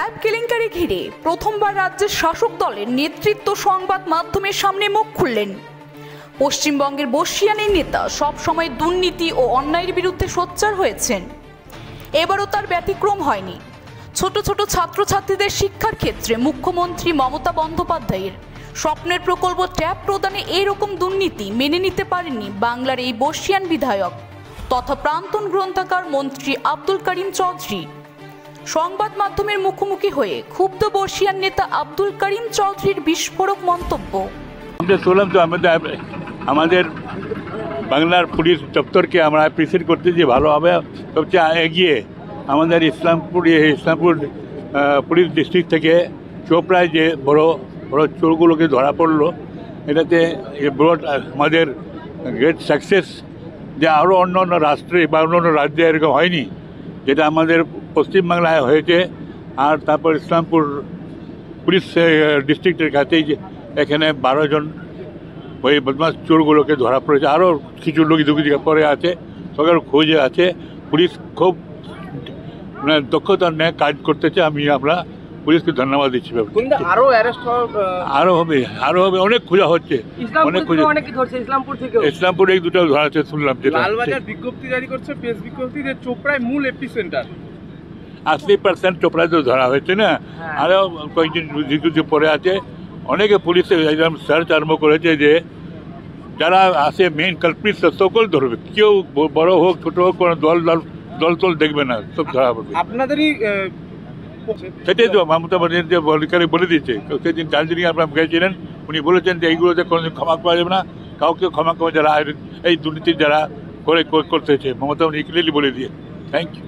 Tab কেলেঙ্কারি ঘিরে প্রথমবার রাজ্যের শাসক দলের নেতৃত্ব সংবাদ মাধ্যমের সামনে মুখ খুললেন। পশ্চিমবঙ্গের বর্ষিয়ানের নেতা সব সময় দুর্নীতি ও অন্যায়ের বিরুদ্ধে সোচ্চার হয়েছেন। এবারও তার ব্যতিক্রম হয়নি। ছোট ছোট ছাত্রছাত্রীদের শিক্ষার ক্ষেত্রে মুখ্যমন্ত্রী মমতা বন্দ্যোপাধ্যায়ের স্বপ্নের প্রকল্প ট্যাব প্রদানে এইরকম দুর্নীতি মেনে নিতে পারেননি বাংলার এই বর্ষিয়ান বিধায়ক তথা প্রাক্তন গ্রন্থাগার মন্ত্রী আব্দুল করিম চৌধুরী। সংবাদ মাধ্যমের মুখোমুখি হয়ে ক্ষুব্ধ বর্ষিয়ান নেতা আব্দুল করিম চৌধুরীর বিস্ফোরক মন্তব্য। শুনলাম তো আমাদের বাংলার পুলিশ দপ্তরকে আমরা অ্যাপ্রিসিয়েট করতে যে ভালো হবে, সবচেয়ে এগিয়ে আমাদের ইসলামপুর পুলিশ ডিস্ট্রিক্ট থেকে চোপড়ায় যে বড় বড় চোরগুলোকে ধরা পড়লো, এটাতে বড় আমাদের গ্রেট সাকসেস। যে আরও অন্য অন্য রাষ্ট্রে বা অন্য অন্য রাজ্যে এরকম হয়নি, যেটা আমাদের পশ্চিমবাংলায় হয়েছে। আর তারপর ইসলামপুর পুলিশ ডিস্ট্রিক্টের কাছেই এখানে 12 জন ওই বদমাস চোরগুলোকে ধরা পড়েছে। আরও কিছু লোক দুঃখী পরে আছে, সবার খোঁজে আছে। পুলিশ খুব দক্ষতার ন্যায় কাজ করতেছে। আমরা পুলিশকে ধন্যবাদ দিচ্ছি। আরও হবে অনেক খোঁজা হচ্ছে, অনেক খোঁজা। ইসলামপুর এই দুটো ধরাছে শুনলাম। লালবাজার বিজ্ঞপ্তি জারি করছে, প্রেস বিজ্ঞপ্তি, যে চোপড়ায় মূল এপিসেন্টার 80% চোপড়ায় তো ধরা হয়েছে না, আরও কয়েকজন কিছু পরে আছে। অনেকে পুলিশে একদম সার্চ আরম্ভ করেছে যে যারা আসে মেইন কালপ্রিট সকল ধরবে, কেউ বড় হোক ছোট হোক, কোনো দল দেখবে না, সব ধরা পড়বে। আপনাদেরই সেটাই তো মমতা বন্দ্যোপাধ্যায় বলে দিয়েছে। সেদিন দার্জিলিং আপনারা গেছিলেন, উনি বলেছেন যে এইগুলোতে কোনোদিন ক্ষমা করা যাবে না, কাউকে ক্ষমা করে যারা এই দুর্নীতি যারা করতেছে, মমতা উনি ক্লিয়ারলি বলে দিয়ে। Thank you.